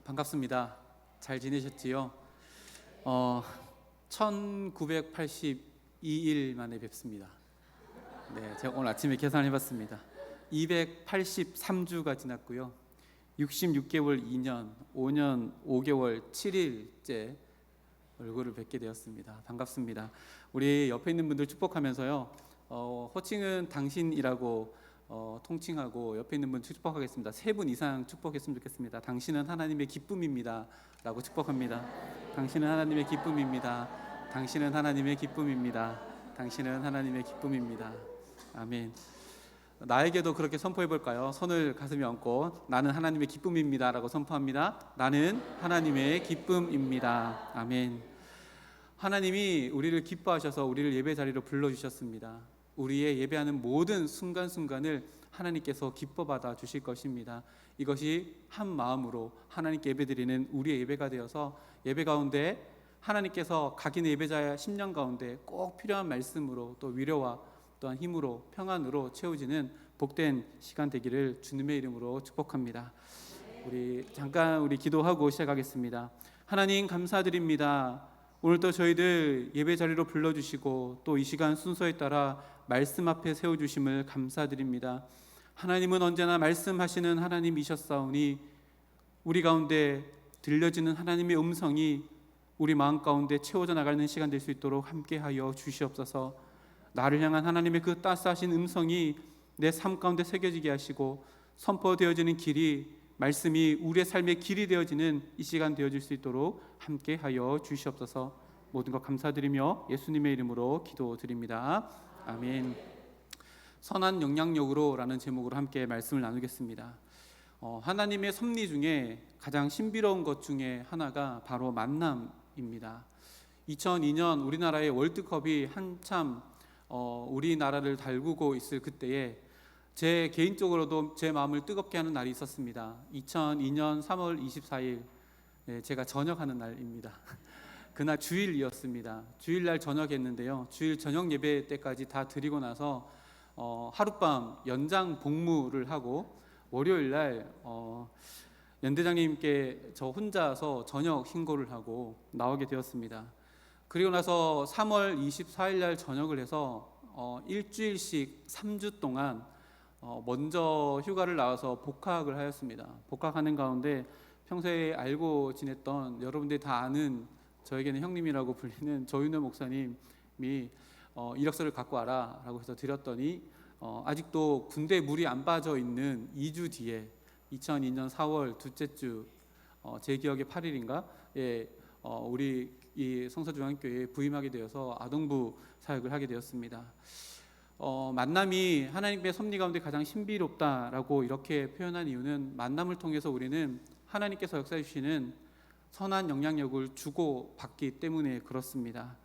반갑습니다. 잘 지내셨지요? 1982일 만에 뵙습니다. 네, 제가 오늘 아침에 계산해봤습니다. 283주가 지났고요. 66개월 2년, 5년 5개월 7일째 얼굴을 뵙게 되었습니다. 반갑습니다. 우리 옆에 있는 분들 축복하면서요. 호칭은 당신이라고 통칭하고 옆에 있는 분 축복하겠습니다. 3분 이상 축복했으면 좋겠습니다. 당신은 하나님의 기쁨입니다 라고 축복합니다. 당신은 하나님의 기쁨입니다. 당신은 하나님의 기쁨입니다. 당신은 하나님의 기쁨입니다. 아멘. 나에게도 그렇게 선포해 볼까요? 손을 가슴에 얹고 나는 하나님의 기쁨입니다 라고 선포합니다. 나는 하나님의 기쁨입니다. 아멘. 하나님이 우리를 기뻐하셔서 우리를 예배 자리로 불러주셨습니다. 우리의 예배하는 모든 순간순간을 하나님께서 기뻐받아 주실 것입니다. 이것이 한 마음으로 하나님께 예배드리는 우리의 예배가 되어서 예배 가운데 하나님께서 각인의 예배자의 심령 가운데 꼭 필요한 말씀으로 또 위로와 또한 힘으로 평안으로 채워지는 복된 시간 되기를 주님의 이름으로 축복합니다. 우리 잠깐 기도하고 시작하겠습니다. 하나님 감사드립니다. 오늘도 저희들 예배 자리로 불러주시고 또 이 시간 순서에 따라 말씀 앞에 세워주심을 감사드립니다. 하나님은 언제나 말씀하시는 하나님이셨사오니 우리 가운데 들려지는 하나님의 음성이 우리 마음 가운데 채워져 나가는 시간 될 수 있도록 함께하여 주시옵소서. 나를 향한 하나님의 그 따스하신 음성이 내 삶 가운데 새겨지게 하시고 선포되어지는 길이 말씀이 우리의 삶의 길이 되어지는 이 시간 되어질 수 있도록 함께하여 주시옵소서. 모든 것 감사드리며 예수님의 이름으로 기도드립니다. 아멘. 선한 영향력으로 라는 제목으로 함께 말씀을 나누겠습니다. 하나님의 섭리 중에 가장 신비로운 것 중에 하나가 바로 만남입니다. 2002년 우리나라의 월드컵이 한참 우리나라를 달구고 있을 그때에 제 개인적으로도 제 마음을 뜨겁게 하는 날이 있었습니다. 2002년 3월 24일 제가 전역하는 날입니다. 그날 주일이었습니다. 주일날 전역했는데요. 주일 저녁 예배 때까지 다 드리고 나서 하룻밤 연장 복무를 하고 월요일날 연대장님께 저 혼자서 저녁 신고를 하고 나오게 되었습니다. 그리고 나서 3월 24일날 전역을 해서 일주일씩 3주 동안 먼저 휴가를 나와서 복학을 하였습니다. 복학하는 가운데 평소에 알고 지냈던 여러분들이 다 아는 저에게는 형님이라고 불리는 조윤호 목사님이 이력서를 갖고 와라 라고 해서 드렸더니 아직도 군대 물이 안 빠져 있는 2주 뒤에 2002년 4월 둘째 주 제 기억에 8일인가 우리 이 성서중앙교회에 부임하게 되어서 아동부 사역을 하게 되었습니다. 만남이 하나님의 섭리 가운데 가장 신비롭다라고 이렇게 표현한 이유는 만남을 통해서 우리는 하나님께서 역사해 주시는 선한 영향력을 주고받기 때문에 그렇습니다.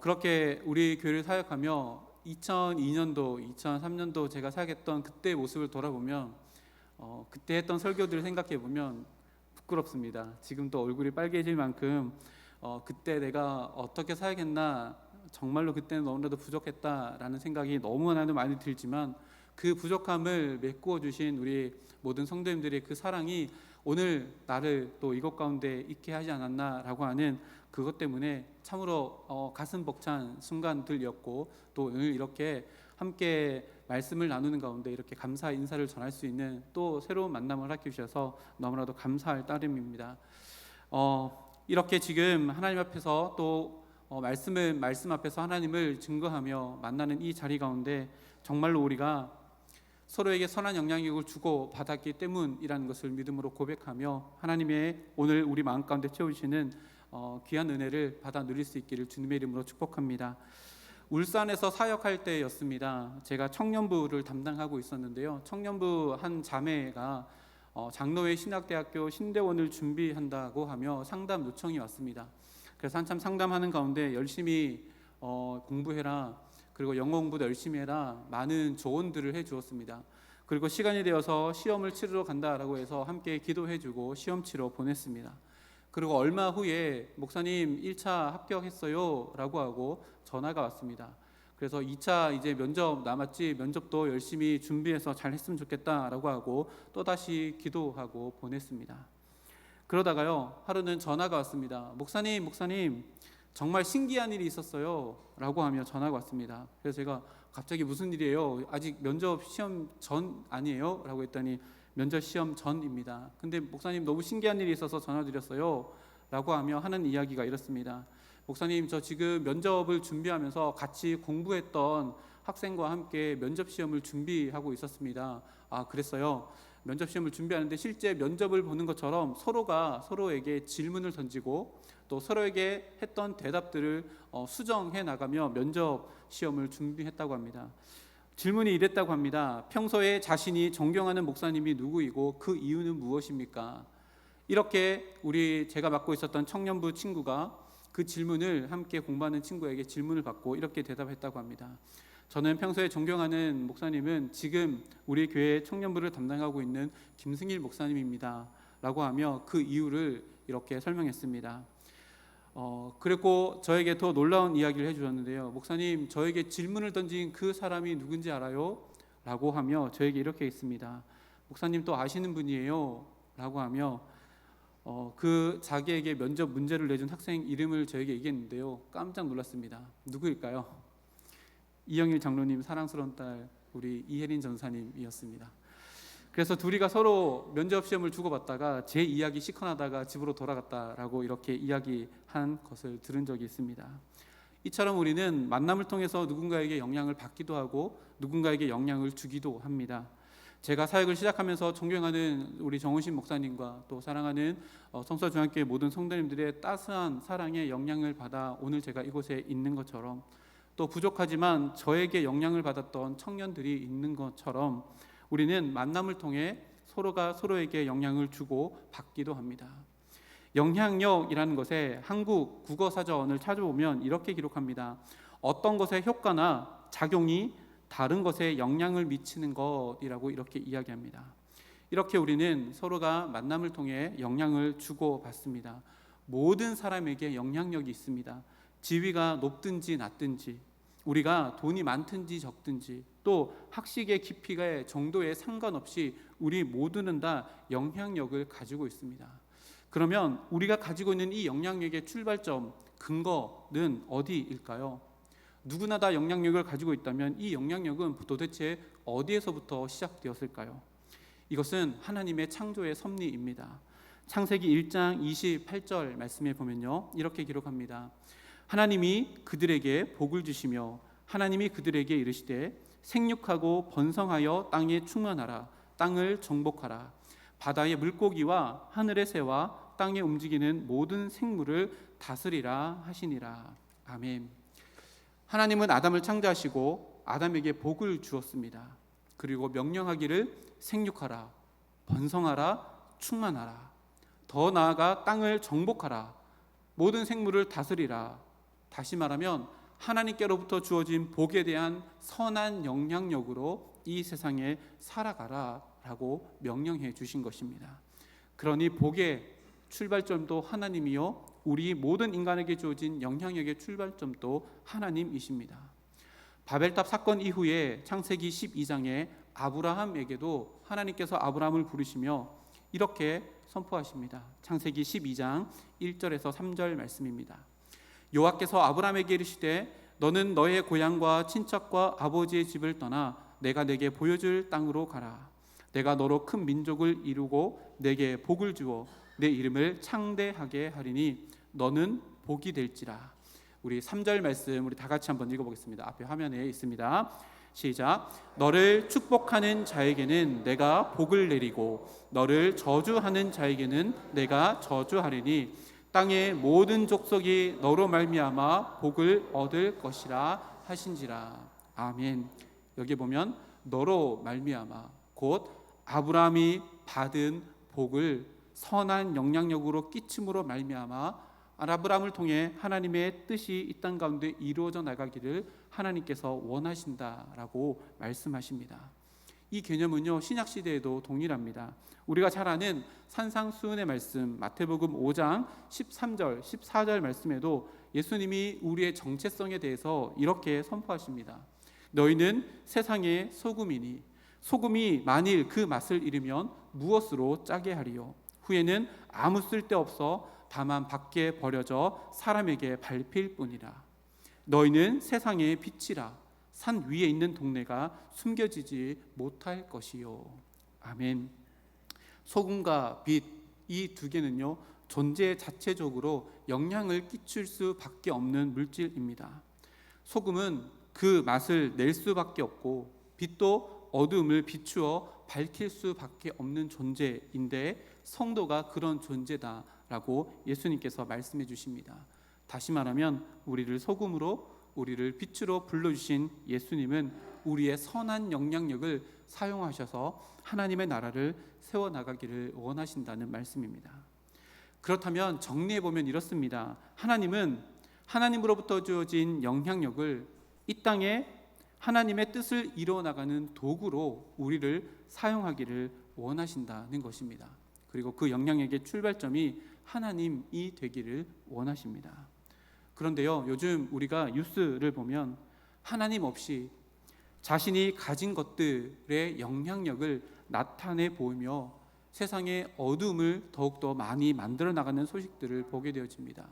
그렇게 우리 교회를 사역하며 2002년도, 2003년도 제가 사역했던 그때의 모습을 돌아보면 그때 했던 설교들을 생각해 보면 부끄럽습니다. 지금도 얼굴이 빨개질 만큼 그때 내가 어떻게 사역했나 정말로 그때는 너무나도 부족했다라는 생각이 너무나도 많이 들지만 그 부족함을 메꾸어 주신 우리 모든 성도님들의 그 사랑이 오늘 나를 또 이것 가운데 있게 하지 않았나라고 하는 그것 때문에 참으로 가슴 벅찬 순간들이었고 또 오늘 이렇게 함께 말씀을 나누는 가운데 이렇게 감사 인사를 전할 수 있는 또 새로운 만남을 하게 주셔서 너무나도 감사할 따름입니다. 이렇게 지금 하나님 앞에서 또 말씀 앞에서 하나님을 증거하며 만나는 이 자리 가운데 정말로 우리가 서로에게 선한 영향력을 주고 받았기 때문이라는 것을 믿음으로 고백하며 하나님의 오늘 우리 마음 가운데 채우시는 귀한 은혜를 받아 누릴 수 있기를 주님의 이름으로 축복합니다. 울산에서 사역할 때였습니다. 제가 청년부를 담당하고 있었는데요. 청년부 한 자매가 장로회 신학대학교 신대원을 준비한다고 하며 상담 요청이 왔습니다. 그래서 한참 상담하는 가운데 열심히 공부해라, 그리고 영어 공부도 열심히 해라, 많은 조언들을 해주었습니다. 그리고 시간이 되어서 시험을 치르러 간다라고 해서 함께 기도해주고 시험 치러 보냈습니다. 그리고 얼마 후에 목사님 1차 합격했어요 라고 하고 전화가 왔습니다. 그래서 2차 이제 면접 남았지, 면접도 열심히 준비해서 잘 했으면 좋겠다라고 하고 또다시 기도하고 보냈습니다. 그러다가요, 하루는 전화가 왔습니다. 목사님, 정말 신기한 일이 있었어요 라고 하며 전화가 왔습니다. 그래서 제가 갑자기 무슨 일이에요? 아직 면접 시험 전 아니에요? 라고 했더니 면접 시험 전입니다. 근데 목사님, 너무 신기한 일이 있어서 전화드렸어요 라고 하며 하는 이야기가 이렇습니다. 목사님, 저 지금 면접을 준비하면서 같이 공부했던 학생과 함께 면접 시험을 준비하고 있었습니다. 아, 그랬어요? 면접 시험을 준비하는데 실제 면접을 보는 것처럼 서로가 서로에게 질문을 던지고 또 서로에게 했던 대답들을 수정해 나가며 면접 시험을 준비했다고 합니다. 질문이 이랬다고 합니다. 평소에 자신이 존경하는 목사님이 누구이고 그 이유는 무엇입니까? 이렇게 제가 맡고 있었던 청년부 친구가 그 질문을 함께 공부하는 친구에게 질문을 받고 이렇게 대답했다고 합니다. 저는 평소에 존경하는 목사님은 지금 우리 교회 청년부를 담당하고 있는 김승일 목사님입니다 라고 하며 그 이유를 이렇게 설명했습니다. 그리고 저에게 더 놀라운 이야기를 해주셨는데요. 목사님, 저에게 질문을 던진 그 사람이 누군지 알아요? 라고 하며 저에게 이렇게 했습니다. 목사님 또 아시는 분이에요? 라고 하며 그 자기에게 면접 문제를 내준 학생 이름을 저에게 얘기했는데요. 깜짝 놀랐습니다. 누구일까요? 이영일 장로님 사랑스러운 딸 우리 이혜린 전사님이었습니다. 그래서 둘이가 서로 면접 시험을 주고받다가 제 이야기 시커하다가 집으로 돌아갔다라고 이렇게 이야기한 것을 들은 적이 있습니다. 이처럼 우리는 만남을 통해서 누군가에게 영향을 받기도 하고 누군가에게 영향을 주기도 합니다. 제가 사역을 시작하면서 존경하는 우리 정우신 목사님과 또 사랑하는 성서중앙교회 모든 성도님들의 따스한 사랑에 영향을 받아 오늘 제가 이곳에 있는 것처럼 또 부족하지만 저에게 영향을 받았던 청년들이 있는 것처럼 우리는 만남을 통해 서로가 서로에게 영향을 주고 받기도 합니다. 영향력이라는 것에 한국 국어사전을 찾아보면 이렇게 기록합니다. 어떤 것의 효과나 작용이 다른 것에 영향을 미치는 것이라고 이렇게 이야기합니다. 이렇게 우리는 서로가 만남을 통해 영향을 주고 받습니다. 모든 사람에게 영향력이 있습니다. 지위가 높든지 낮든지, 우리가 돈이 많든지 적든지, 또 학식의 깊이의 정도에 상관없이 우리 모두는 다 영향력을 가지고 있습니다. 그러면 우리가 가지고 있는 이 영향력의 출발점, 근거는 어디일까요? 누구나 다 영향력을 가지고 있다면 이 영향력은 도대체 어디에서부터 시작되었을까요? 이것은 하나님의 창조의 섭리입니다. 창세기 1장 28절 말씀에 보면요, 이렇게 기록합니다. 하나님이 그들에게 복을 주시며 하나님이 그들에게 이르시되 생육하고 번성하여 땅에 충만하라. 땅을 정복하라. 바다의 물고기와 하늘의 새와 땅에 움직이는 모든 생물을 다스리라 하시니라. 아멘. 하나님은 아담을 창조하시고 아담에게 복을 주었습니다. 그리고 명령하기를 생육하라, 번성하라, 충만하라. 더 나아가 땅을 정복하라. 모든 생물을 다스리라. 다시 말하면 하나님께로부터 주어진 복에 대한 선한 영향력으로 이 세상에 살아가라 라고 명령해 주신 것입니다. 그러니 복의 출발점도 하나님이요, 우리 모든 인간에게 주어진 영향력의 출발점도 하나님이십니다. 바벨탑 사건 이후에 창세기 12장에 아브라함에게도 하나님께서 아브라함을 부르시며 이렇게 선포하십니다. 창세기 12장 1절에서 3절 말씀입니다. 여호와께서 아브라함에게 이르시되 너는 너의 고향과 친척과 아버지의 집을 떠나 내가 내게 보여줄 땅으로 가라. 내가 너로 큰 민족을 이루고 내게 복을 주어 내 이름을 창대하게 하리니 너는 복이 될지라. 우리 3절 말씀 우리 다 같이 한번 읽어보겠습니다. 앞에 화면에 있습니다. 시작. 너를 축복하는 자에게는 내가 복을 내리고 너를 저주하는 자에게는 내가 저주하리니 땅의 모든 족속이 너로 말미암아 복을 얻을 것이라 하신지라. 아멘. 여기 보면 너로 말미암아, 곧 아브라함이 받은 복을 선한 영향력으로 끼침으로 말미암아 아브라함을 통해 하나님의 뜻이 이 땅 가운데 이루어져 나가기를 하나님께서 원하신다라고 말씀하십니다. 이 개념은요, 신약 시대에도 동일합니다. 우리가 잘 아는 산상수훈의 말씀, 마태복음 5장 13절, 14절 말씀에도 예수님이 우리의 정체성에 대해서 이렇게 선포하십니다. 너희는 세상의 소금이니 소금이 만일 그 맛을 잃으면 무엇으로 짜게 하리요? 후에는 아무 쓸데없어 다만 밖에 버려져 사람에게 밟힐 뿐이라. 너희는 세상의 빛이라. 산 위에 있는 동네가 숨겨지지 못할 것이요. 아멘. 소금과 빛, 이 두 개는요, 존재 자체적으로 영향을 끼칠 수밖에 없는 물질입니다. 소금은 그 맛을 낼 수밖에 없고, 빛도 어둠을 비추어 밝힐 수밖에 없는 존재인데, 성도가 그런 존재다라고 예수님께서 말씀해 주십니다. 다시 말하면 우리를 소금으로, 우리를 빛으로 불러주신 예수님은 우리의 선한 영향력을 사용하셔서 하나님의 나라를 세워나가기를 원하신다는 말씀입니다. 그렇다면 정리해보면 이렇습니다. 하나님은 하나님으로부터 주어진 영향력을 이 땅에 하나님의 뜻을 이루어나가는 도구로 우리를 사용하기를 원하신다는 것입니다. 그리고 그 영향력의 출발점이 하나님이 되기를 원하십니다. 그런데요, 요즘 우리가 뉴스를 보면 하나님 없이 자신이 가진 것들의 영향력을 나타내 보이며 세상의 어둠을 더욱더 많이 만들어 나가는 소식들을 보게 되어집니다.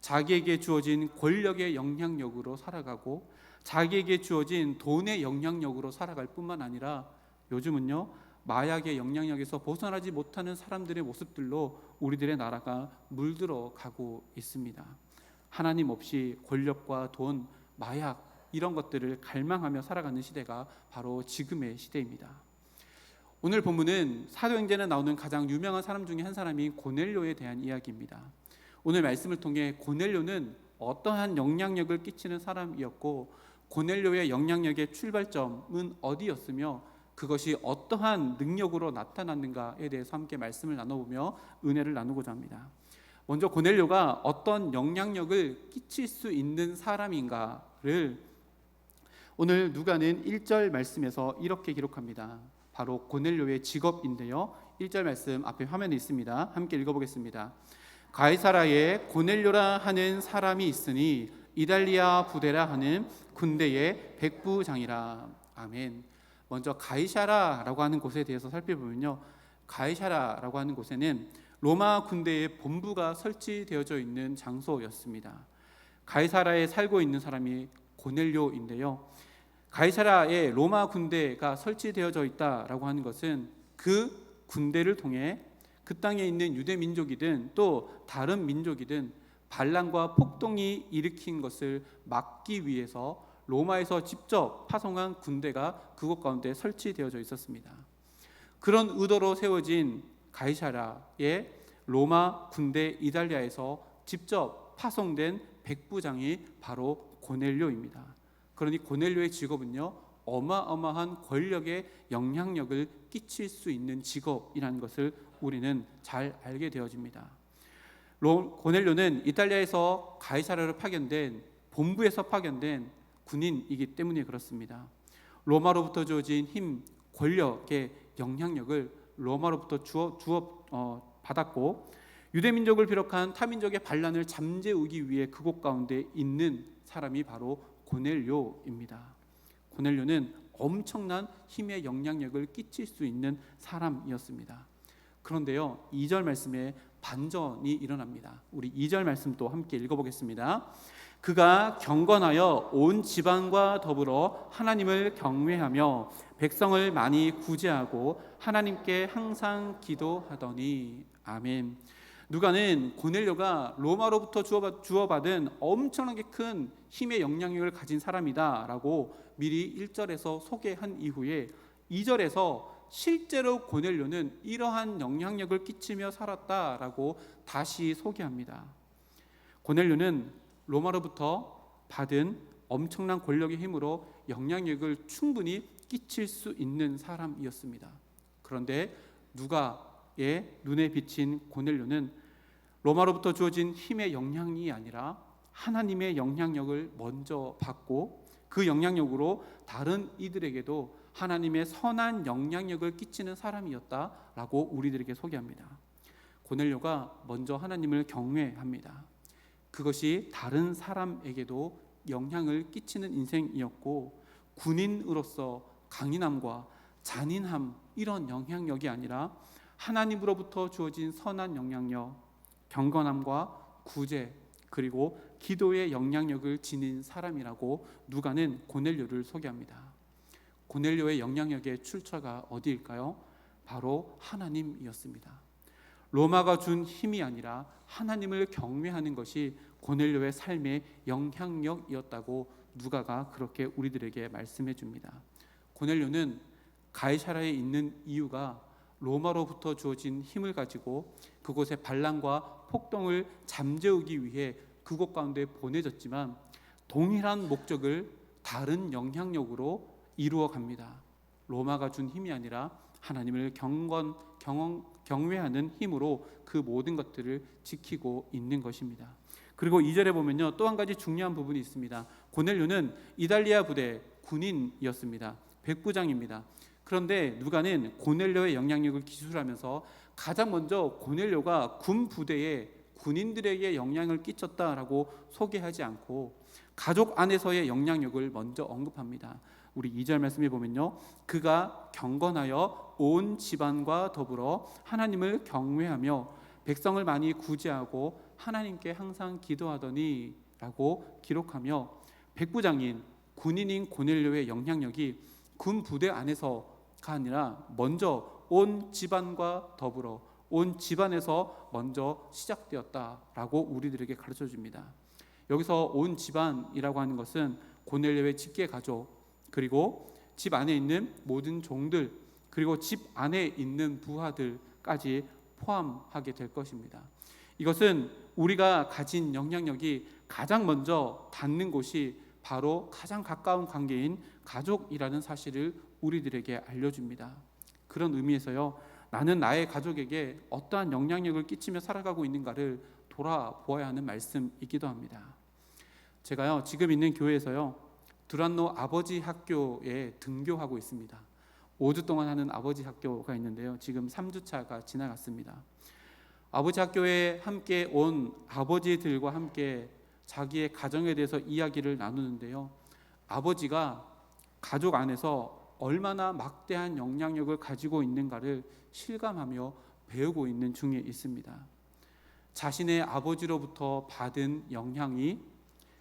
자기에게 주어진 권력의 영향력으로 살아가고 자기에게 주어진 돈의 영향력으로 살아갈 뿐만 아니라 요즘은요, 마약의 영향력에서 벗어나지 못하는 사람들의 모습들로 우리들의 나라가 물들어 가고 있습니다. 하나님 없이 권력과 돈, 마약 이런 것들을 갈망하며 살아가는 시대가 바로 지금의 시대입니다. 오늘 본문은 사도행전에 나오는 가장 유명한 사람 중에 한 사람인 고넬료에 대한 이야기입니다. 오늘 말씀을 통해 고넬료는 어떠한 영향력을 끼치는 사람이었고 고넬료의 영향력의 출발점은 어디였으며 그것이 어떠한 능력으로 나타났는가에 대해서 함께 말씀을 나눠보며 은혜를 나누고자 합니다. 먼저 고넬료가 어떤 영향력을 끼칠 수 있는 사람인가를 오늘 누가는 1절 말씀에서 이렇게 기록합니다. 바로 고넬료의 직업인데요, 1절 말씀 앞에 화면에 있습니다. 함께 읽어보겠습니다. 가이사라에 고넬료라 하는 사람이 있으니 이달리아 부대라 하는 군대의 백부장이라. 아멘. 먼저 가이사라라고 하는 곳에 대해서 살펴보면요, 가이사라라고 하는 곳에는 로마 군대의 본부가 설치되어져 있는 장소였습니다. 가이사라에 살고 있는 사람이 고넬료인데요, 가이사라에 로마 군대가 설치되어져 있다라고 하는 것은 그 군대를 통해 그 땅에 있는 유대 민족이든 또 다른 민족이든 반란과 폭동이 일으킨 것을 막기 위해서 로마에서 직접 파송한 군대가 그곳 가운데 설치되어져 있었습니다. 그런 의도로 세워진 가이사라의 로마 군대 이달리아에서 직접 파송된 백부장이 바로 고넬료입니다. 그러니 고넬료의 직업은요, 어마어마한 권력의 영향력을 끼칠 수 있는 직업이라는 것을 우리는 잘 알게 되어집니다. 고넬료는 이탈리아에서 가이사라로 파견된, 본부에서 파견된 군인이기 때문에 그렇습니다. 로마로부터 주어진 힘, 권력의 영향력을 로마로부터 받았고 유대민족을 비롯한 타민족의 반란을 잠재우기 위해 그곳 가운데 있는 사람이 바로 고넬료입니다. 고넬료는 엄청난 힘의 영향력을 끼칠 수 있는 사람이었습니다. 그런데요, 2절 말씀에 반전이 일어납니다. 우리 2절 말씀 또 함께 읽어보겠습니다. 그가 경건하여 온 지방과 더불어 하나님을 경외하며 백성을 많이 구제하고 하나님께 항상 기도하더니. 아멘. 누가는 고넬료가 로마로부터 주어받은 엄청나게 큰 힘의 영향력을 가진 사람이다 라고 미리 1절에서 소개한 이후에 2절에서 실제로 고넬료는 이러한 영향력을 끼치며 살았다라고 다시 소개합니다. 고넬료는 로마로부터 받은 엄청난 권력의 힘으로 영향력을 충분히 끼칠 수 있는 사람이었습니다. 그런데 누가의 눈에 비친 고넬료는 로마로부터 주어진 힘의 영향이 아니라 하나님의 영향력을 먼저 받고 그 영향력으로 다른 이들에게도 하나님의 선한 영향력을 끼치는 사람이었다라고 우리들에게 소개합니다. 고넬료가 먼저 하나님을 경외합니다. 그것이 다른 사람에게도 영향을 끼치는 인생이었고 군인으로서 강인함과 잔인함 이런 영향력이 아니라 하나님으로부터 주어진 선한 영향력, 경건함과 구제, 그리고 기도의 영향력을 지닌 사람이라고 누가는 고넬료를 소개합니다. 고넬료의 영향력의 출처가 어디일까요? 바로 하나님이었습니다. 로마가 준 힘이 아니라 하나님을 경외하는 것이 고넬료의 삶의 영향력이었다고 누가가 그렇게 우리들에게 말씀해 줍니다. 고넬료는 가이사라에 있는 이유가 로마로부터 주어진 힘을 가지고 그곳의 반란과 폭동을 잠재우기 위해 그곳 가운데 보내졌지만 동일한 목적을 다른 영향력으로 이루어 갑니다. 로마가 준 힘이 아니라 하나님을 경외하는 힘으로 그 모든 것들을 지키고 있는 것입니다. 그리고 2절에 보면요, 또 한 가지 중요한 부분이 있습니다. 고넬료는 이달리아 부대 군인이었습니다. 백부장입니다. 그런데 누가는 고넬료의 영향력을 기술하면서 가장 먼저 고넬료가 군 부대에 군인들에게 영향을 끼쳤다라고 소개하지 않고 가족 안에서의 영향력을 먼저 언급합니다. 우리 2절 말씀에 보면요, 그가 경건하여 온 집안과 더불어 하나님을 경외하며 백성을 많이 구제하고 하나님께 항상 기도하더니 라고 기록하며, 백부장인 군인인 고넬료의 영향력이 군 부대 안에서가 아니라 먼저 온 집안과 더불어 온 집안에서 먼저 시작되었다라고 우리들에게 가르쳐 줍니다. 여기서 온 집안이라고 하는 것은 고넬료의 직계 가족, 그리고 집 안에 있는 모든 종들, 그리고 집 안에 있는 부하들까지 포함하게 될 것입니다. 이것은 우리가 가진 영향력이 가장 먼저 닿는 곳이 바로 가장 가까운 관계인 가족이라는 사실을 우리들에게 알려줍니다. 그런 의미에서요, 나는 나의 가족에게 어떠한 영향력을 끼치며 살아가고 있는가를 돌아보아야 하는 말씀이기도 합니다. 제가요, 지금 있는 교회에서요, 두란노 아버지 학교에 등교하고 있습니다. 5주 동안 하는 아버지 학교가 있는데요, 지금 3주차가 지나갔습니다. 아버지 학교에 함께 온 아버지들과 함께 자기의 가정에 대해서 이야기를 나누는데요, 아버지가 가족 안에서 얼마나 막대한 영향력을 가지고 있는가를 실감하며 배우고 있는 중에 있습니다. 자신의 아버지로부터 받은 영향이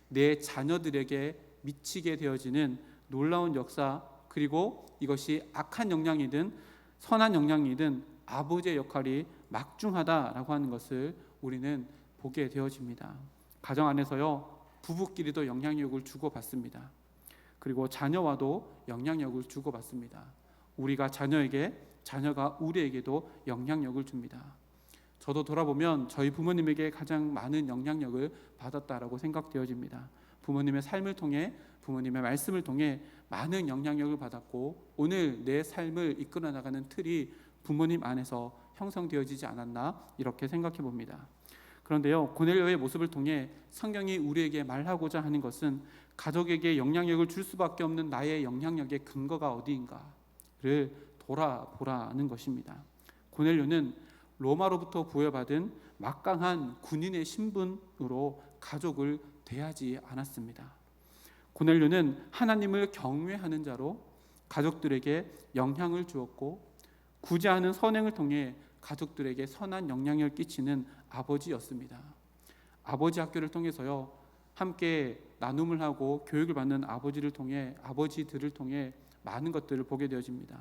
내 자녀들에게 미치게 되어지는 놀라운 역사, 그리고 이것이 악한 영향이든 선한 영향이든 아버지의 역할이 막중하다라고 하는 것을 우리는 보게 되어집니다. 가정 안에서요, 부부끼리도 영향력을 주고받습니다. 그리고 자녀와도 영향력을 주고받습니다. 우리가 자녀에게, 자녀가 우리에게도 영향력을 줍니다. 저도 돌아보면 저희 부모님에게 가장 많은 영향력을 받았다라고 생각되어집니다. 부모님의 삶을 통해, 부모님의 말씀을 통해 많은 영향력을 받았고, 오늘 내 삶을 이끌어 나가는 틀이 부모님 안에서 형성되어지지 않았나, 이렇게 생각해 봅니다. 그런데요, 고넬료의 모습을 통해 성경이 우리에게 말하고자 하는 것은 가족에게 영향력을 줄 수밖에 없는 나의 영향력의 근거가 어디인가를 돌아보라는 것입니다. 고넬료는 로마로부터 부여받은 막강한 군인의 신분으로 가족을 대하지 않았습니다. 고넬료는 하나님을 경외하는 자로 가족들에게 영향을 주었고, 구제하는 선행을 통해 가족들에게 선한 영향을 끼치는 아버지였습니다. 아버지 학교를 통해서요, 함께 나눔을 하고 교육을 받는 아버지들을 통해 많은 것들을 보게 되어집니다.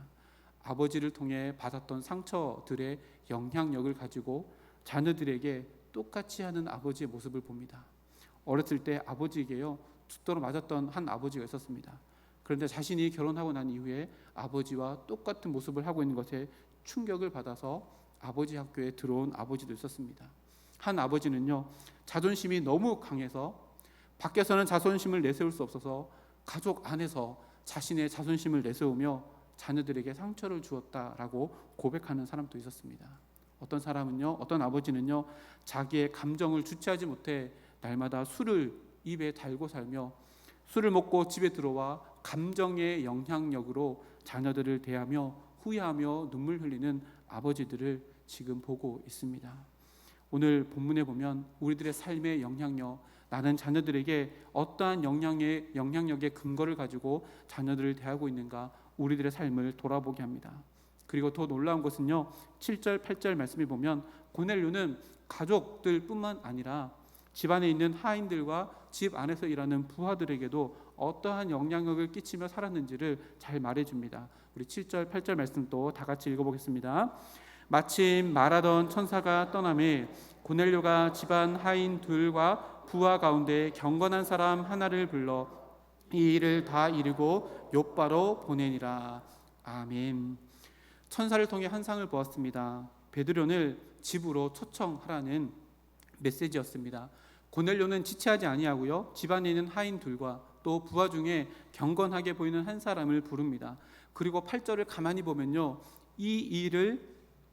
아버지를 통해 받았던 상처들의 영향력을 가지고 자녀들에게 똑같이 하는 아버지의 모습을 봅니다. 어렸을 때 아버지에게요, 죽도록 맞았던 한 아버지가 있었습니다. 그런데 자신이 결혼하고 난 이후에 아버지와 똑같은 모습을 하고 있는 것에 충격을 받아서 아버지 학교에 들어온 아버지도 있었습니다. 한 아버지는요, 자존심이 너무 강해서 밖에서는 자존심을 내세울 수 없어서 가족 안에서 자신의 자존심을 내세우며 자녀들에게 상처를 주었다라고 고백하는 사람도 있었습니다. 어떤 아버지는요, 자기의 감정을 주체하지 못해 날마다 술을 입에 달고 살며 술을 먹고 집에 들어와 감정의 영향력으로 자녀들을 대하며 후회하며 눈물 흘리는 아버지들을 지금 보고 있습니다. 오늘 본문에 보면 우리들의 삶의 영향력, 나는 자녀들에게 어떠한 영향력의 근거를 가지고 자녀들을 대하고 있는가, 우리들의 삶을 돌아보게 합니다. 그리고 더 놀라운 것은요, 7절 8절 말씀을 보면 고넬료는 가족들뿐만 아니라 집안에 있는 하인들과 집 안에서 일하는 부하들에게도 어떠한 영향력을 끼치며 살았는지를 잘 말해줍니다. 우리 7절 8절 말씀 또 다 같이 읽어보겠습니다. 마침 말하던 천사가 떠나매 고넬료가 집안 하인 둘과 부하 가운데 경건한 사람 하나를 불러 이 일을 다 이루고 요바로 보내니라. 아멘. 천사를 통해 환상을 보았습니다. 베드로를 집으로 초청하라는 메시지였습니다. 고넬료는 지체하지 아니하고요, 집안에 있는 하인 둘과 또 부하 중에 경건하게 보이는 한 사람을 부릅니다. 그리고 8절을 가만히 보면요, 이 일을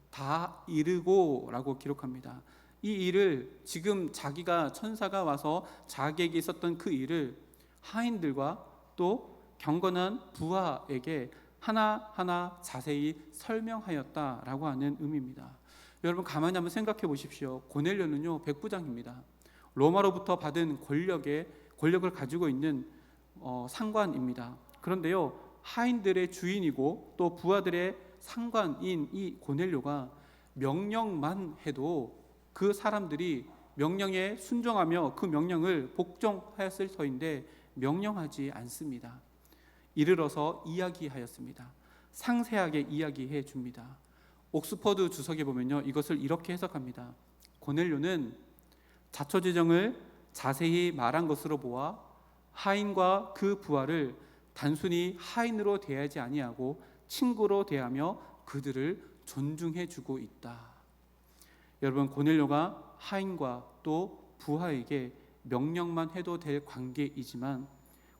다 이루고 라고 기록합니다. 이 일을 지금 자기가 천사가 와서 자기에게 있었던 그 일을 하인들과 또 경건한 부하에게 하나하나 자세히 설명하였다라고 하는 의미입니다. 여러분 가만히 한번 생각해 보십시오. 고넬료는요, 백부장입니다. 로마로부터 받은 권력을 가지고 있는 상관입니다. 그런데요, 하인들의 주인이고 또 부하들의 상관인 이 고넬료가 명령만 해도 그 사람들이 명령에 순종하며 그 명령을 복종하였을 터인데 명령하지 않습니다. 이르러서 이야기하였습니다. 상세하게 이야기해 줍니다. 옥스퍼드 주석에 보면요, 이것을 이렇게 해석합니다. 고넬료는 자초지정을 자세히 말한 것으로 보아 하인과 그 부하를 단순히 하인으로 대하지 아니하고 친구로 대하며 그들을 존중해 주고 있다. 여러분, 고넬료가 하인과 또 부하에게 명령만 해도 될 관계이지만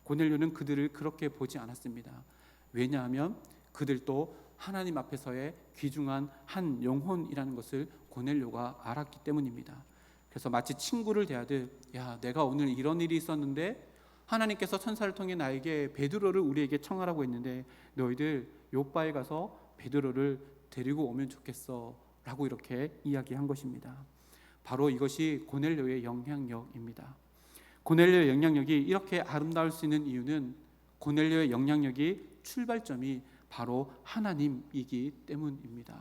고넬료는 그들을 그렇게 보지 않았습니다. 왜냐하면 그들도 하나님 앞에서의 귀중한 한 영혼이라는 것을 고넬료가 알았기 때문입니다. 그래서 마치 친구를 대하듯, 야, 내가 오늘 이런 일이 있었는데 하나님께서 천사를 통해 나에게 베드로를 우리에게 청하라고 했는데 너희들 요바에 가서 베드로를 데리고 오면 좋겠어 라고 이렇게 이야기한 것입니다. 바로 이것이 고넬료의 영향력입니다. 고넬료의 영향력이 이렇게 아름다울 수 있는 이유는 고넬료의 영향력이 출발점이 바로 하나님이기 때문입니다.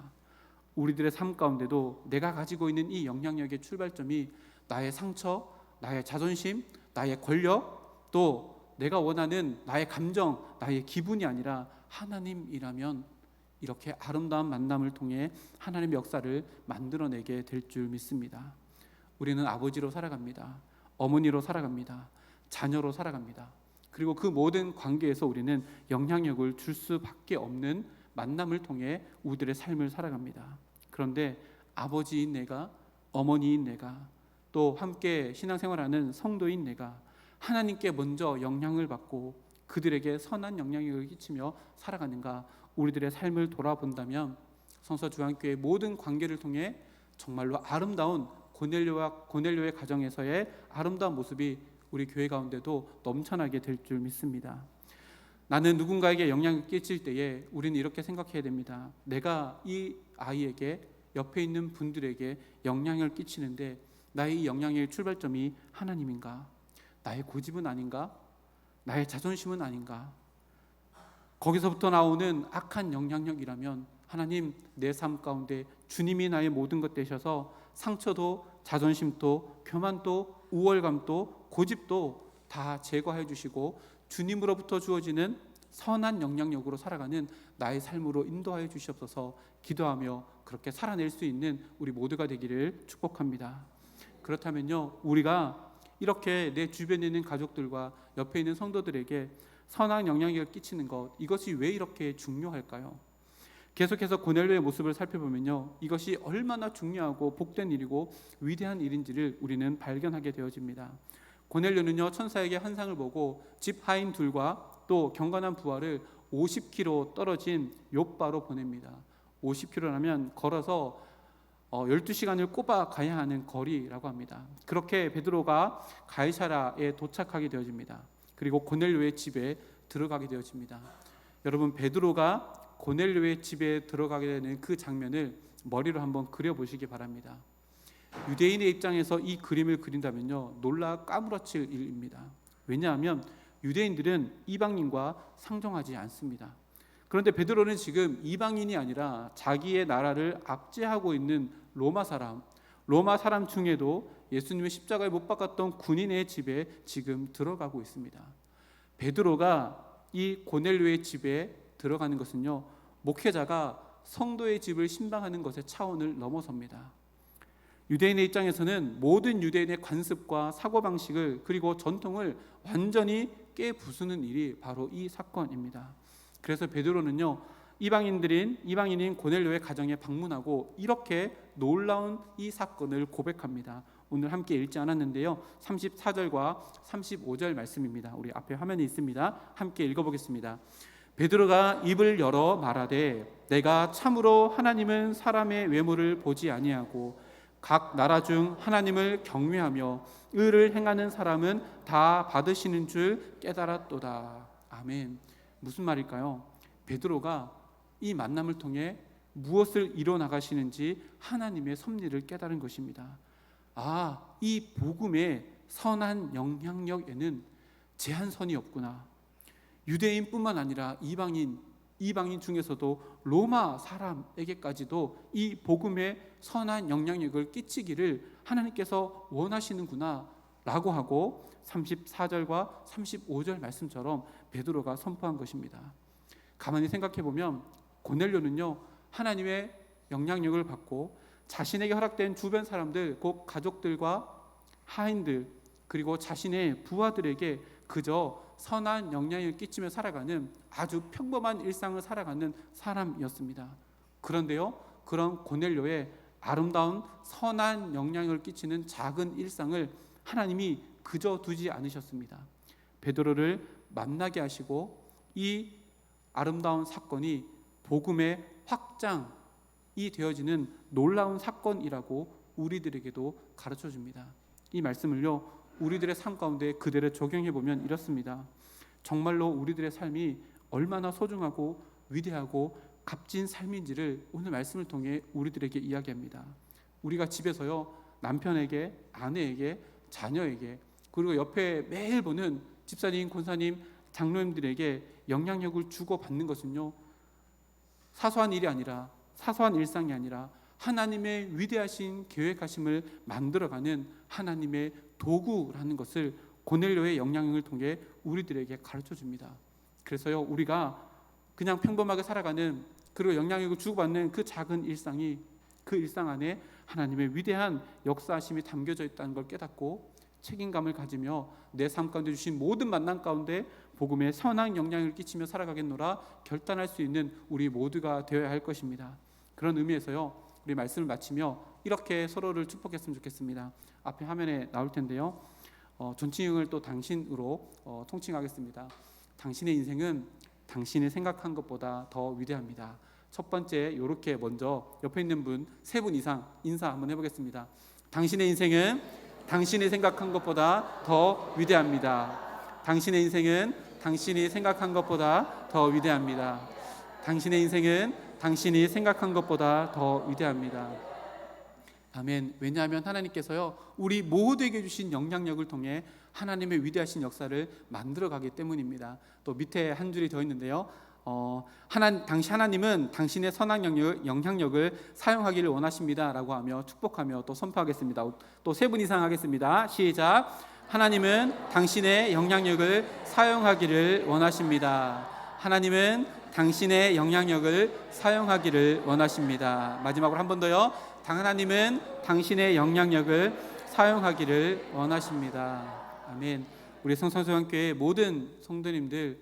우리들의 삶 가운데도 내가 가지고 있는 이 영향력의 출발점이 나의 상처, 나의 자존심, 나의 권력, 또 내가 원하는 나의 감정, 나의 기분이 아니라 하나님이라면 이렇게 아름다운 만남을 통해 하나님의 역사를 만들어내게 될 줄 믿습니다. 우리는 아버지로 살아갑니다. 어머니로 살아갑니다. 자녀로 살아갑니다. 그리고 그 모든 관계에서 우리는 영향력을 줄 수밖에 없는 만남을 통해 우리들의 삶을 살아갑니다. 그런데 아버지인 내가, 어머니인 내가, 또 함께 신앙생활하는 성도인 내가 하나님께 먼저 영향을 받고 그들에게 선한 영향력을 끼치며 살아가는가, 우리들의 삶을 돌아본다면 성서주안교회의 모든 관계를 통해 정말로 아름다운 고넬료의 가정에서의 아름다운 모습이 우리 교회 가운데도 넘쳐나게 될 줄 믿습니다. 나는 누군가에게 영향을 끼칠 때에 우리는 이렇게 생각해야 됩니다. 내가 이 아이에게, 옆에 있는 분들에게 영향을 끼치는데 나의 이 영향의 출발점이 하나님인가? 나의 고집은 아닌가? 나의 자존심은 아닌가? 거기서부터 나오는 악한 영향력이라면 하나님, 내 삶 가운데 주님이 나의 모든 것 되셔서 상처도 자존심도 교만도 우월감도 고집도 다 제거해 주시고 주님으로부터 주어지는 선한 영향력으로 살아가는 나의 삶으로 인도하여 주시옵소서. 기도하며 그렇게 살아낼 수 있는 우리 모두가 되기를 축복합니다. 그렇다면요, 우리가 이렇게 내 주변에 있는 가족들과 옆에 있는 성도들에게 선한 영향력을 끼치는 것, 이것이 왜 이렇게 중요할까요? 계속해서 고넬료의 모습을 살펴보면요, 이것이 얼마나 중요하고 복된 일이고 위대한 일인지를 우리는 발견하게 되어집니다. 고넬료는요, 천사에게 환상을 보고 집 하인 둘과 또 경건한 부하를 50km 떨어진 요바로 보냅니다. 50km라면 걸어서 12시간을 꼽아 가야 하는 거리라고 합니다. 그렇게 베드로가 가이사라에 도착하게 되어집니다. 그리고 고넬료의 집에 들어가게 되어집니다. 여러분, 베드로가 고넬료의 집에 들어가게 되는 그 장면을 머리로 한번 그려보시기 바랍니다. 유대인의 입장에서 이 그림을 그린다면요, 놀라 까무러칠 일입니다. 왜냐하면 유대인들은 이방인과 상종하지 않습니다. 그런데 베드로는 지금 이방인이 아니라 자기의 나라를 압제하고 있는 로마 사람 중에도 예수님의 십자가에 못 박았던 군인의 집에 지금 들어가고 있습니다. 베드로가 이 고넬료의 집에 들어가는 것은요, 목회자가 성도의 집을 신방하는 것의 차원을 넘어섭니다. 유대인의 입장에서는 모든 유대인의 관습과 사고방식을 그리고 전통을 완전히 깨부수는 일이 바로 이 사건입니다. 그래서 베드로는요, 이방인인 고넬료의 가정에 방문하고 이렇게 놀라운 이 사건을 고백합니다. 오늘 함께 읽지 않았는데요, 34절과 35절 말씀입니다. 우리 앞에 화면에 있습니다. 함께 읽어보겠습니다. 베드로가 입을 열어 말하되 내가 참으로 하나님은 사람의 외모를 보지 아니하고 각 나라 중 하나님을 경외하며 의를 행하는 사람은 다 받으시는 줄 깨달았도다. 아멘. 무슨 말일까요? 베드로가 이 만남을 통해 무엇을 이뤄나가시는지 하나님의 섭리를 깨달은 것입니다. 이 복음의 선한 영향력에는 제한선이 없구나. 유대인뿐만 아니라 이방인 중에서도 로마 사람에게까지도 이 복음의 선한 영향력을 끼치기를 하나님께서 원하시는구나 라고 하고 34절과 35절 말씀처럼 베드로가 선포한 것입니다. 가만히 생각해 보면 고넬료는요, 하나님의 영향력을 받고 자신에게 허락된 주변 사람들, 곧 가족들과 하인들, 그리고 자신의 부하들에게 그저 선한 영향을 끼치며 살아가는 아주 평범한 일상을 살아가는 사람이었습니다. 그런데요, 그런 고넬료의 아름다운 선한 영향을 끼치는 작은 일상을 하나님이 그저 두지 않으셨습니다. 베드로를 만나게 하시고 이 아름다운 사건이 복음의 확장이 되어지는 놀라운 사건이라고 우리들에게도 가르쳐 줍니다. 이 말씀을요, 우리들의 삶 가운데 그대로 적용해 보면 이렇습니다. 정말로 우리들의 삶이 얼마나 소중하고 위대하고 값진 삶인지를 오늘 말씀을 통해 우리들에게 이야기합니다. 우리가 집에서요, 남편에게, 아내에게, 자녀에게, 그리고 옆에 매일 보는 집사님, 권사님, 장로님들에게 영향력을 주고받는 것은요, 사소한 일이 아니라, 사소한 일상이 아니라 하나님의 위대하신 계획하심을 만들어가는 하나님의 도구라는 것을 고넬료의 영향력을 통해 우리들에게 가르쳐 줍니다. 그래서요, 우리가 그냥 평범하게 살아가는, 그리고 영향력을 주고받는 그 작은 일상이, 그 일상 안에 하나님의 위대한 역사하심이 담겨져 있다는 걸 깨닫고 책임감을 가지며 내 삶 가운데 주신 모든 만남 가운데 복음의 선한 영향을 끼치며 살아가겠노라 결단할 수 있는 우리 모두가 되어야 할 것입니다. 그런 의미에서요, 우리 말씀을 마치며 이렇게 서로를 축복했으면 좋겠습니다. 앞에 화면에 나올 텐데요, 존칭을 또 당신으로 통칭하겠습니다. 당신의 인생은 당신이 생각한 것보다 더 위대합니다. 첫 번째, 이렇게 먼저 옆에 있는 분 3분 이상 인사 한번 해보겠습니다. 당신의 인생은 당신이 생각한 것보다 더 위대합니다. 당신의 인생은 당신이 생각한 것보다 더 위대합니다. 당신의 인생은 당신이 생각한 것보다 더 위대합니다. 아멘. 왜냐하면 하나님께서요, 우리 모두에게 주신 영향력을 통해 하나님의 위대하신 역사를 만들어가기 때문입니다. 또 밑에 한 줄이 더 있는데요, 하나님은 당신의 선한 영향력을 사용하기를 원하십니다 라고 하며 축복하며 또 선포하겠습니다. 또 3분 이상 하겠습니다. 시작. 하나님은 당신의 영향력을 사용하기를 원하십니다. 하나님은 당신의 영향력을 사용하기를 원하십니다. 마지막으로 한 번 더요. 하나님은 당신의 영향력을 사용하기를 원하십니다. 아멘. 우리 성산소양교회 모든 성도님들,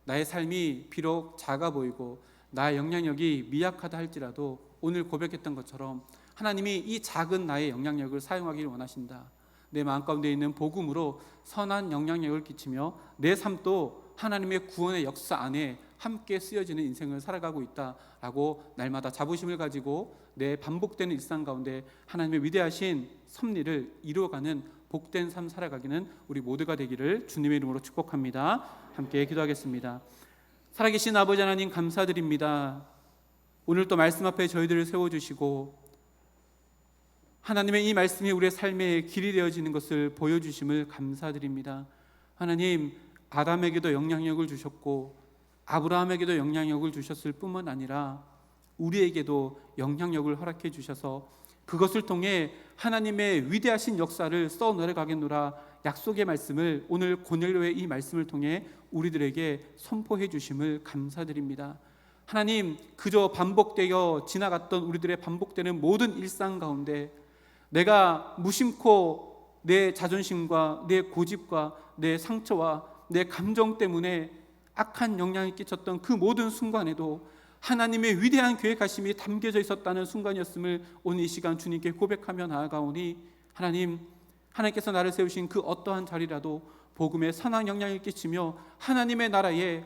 나의 삶이 비록 작아 보이고 나의 영향력이 미약하다 할지라도 오늘 고백했던 것처럼 하나님이 이 작은 나의 영향력을 사용하기를 원하신다. 내 마음 가운데 있는 복음으로 선한 영향력을 끼치며 내 삶도 하나님의 구원의 역사 안에 함께 쓰여지는 인생을 살아가고 있다라고 날마다 자부심을 가지고 내 반복되는 일상 가운데 하나님의 위대하신 섭리를 이루어가는 복된 삶 살아가기는 우리 모두가 되기를 주님의 이름으로 축복합니다. 함께 기도하겠습니다. 살아계신 아버지 하나님, 감사드립니다. 오늘 또 말씀 앞에 저희들을 세워주시고 하나님의 이 말씀이 우리의 삶의 길이 되어지는 것을 보여주심을 감사드립니다. 하나님, 아담에게도 영향력을 주셨고 아브라함에게도 영향력을 주셨을 뿐만 아니라 우리에게도 영향력을 허락해 주셔서 그것을 통해 하나님의 위대하신 역사를 써내려가겠노라 약속의 말씀을 오늘 고넬료의 이 말씀을 통해 우리들에게 선포해 주심을 감사드립니다. 하나님, 그저 반복되어 지나갔던 우리들의 반복되는 모든 일상 가운데 내가 무심코 내 자존심과 내 고집과 내 상처와 내 감정 때문에 악한 영향을 끼쳤던 그 모든 순간에도 하나님의 위대한 계획하심이 담겨져 있었다는 순간이었음을 오늘 이 시간 주님께 고백하며 나아가오니 하나님, 하나님께서 나를 세우신 그 어떠한 자리라도 복음의 선한 영향을 끼치며 하나님의 나라에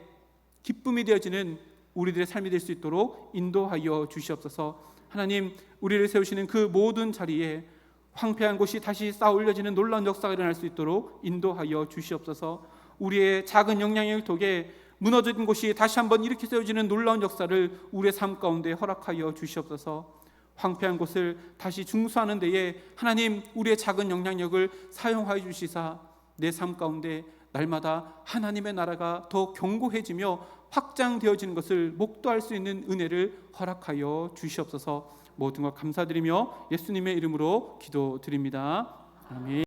기쁨이 되어지는 우리들의 삶이 될 수 있도록 인도하여 주시옵소서. 하나님, 우리를 세우시는 그 모든 자리에 황폐한 곳이 다시 쌓아 올려지는 놀라운 역사가 일어날 수 있도록 인도하여 주시옵소서. 우리의 작은 영향력을 통해 무너진 곳이 다시 한번 일으켜 세워지는 놀라운 역사를 우리의 삶 가운데 허락하여 주시옵소서. 황폐한 곳을 다시 중수하는 데에 하나님, 우리의 작은 영향력을 사용하여 주시사 내 삶 가운데 날마다 하나님의 나라가 더 견고해지며 확장되어지는 것을 목도할 수 있는 은혜를 허락하여 주시옵소서. 모든 것 감사드리며 예수님의 이름으로 기도드립니다. 아멘.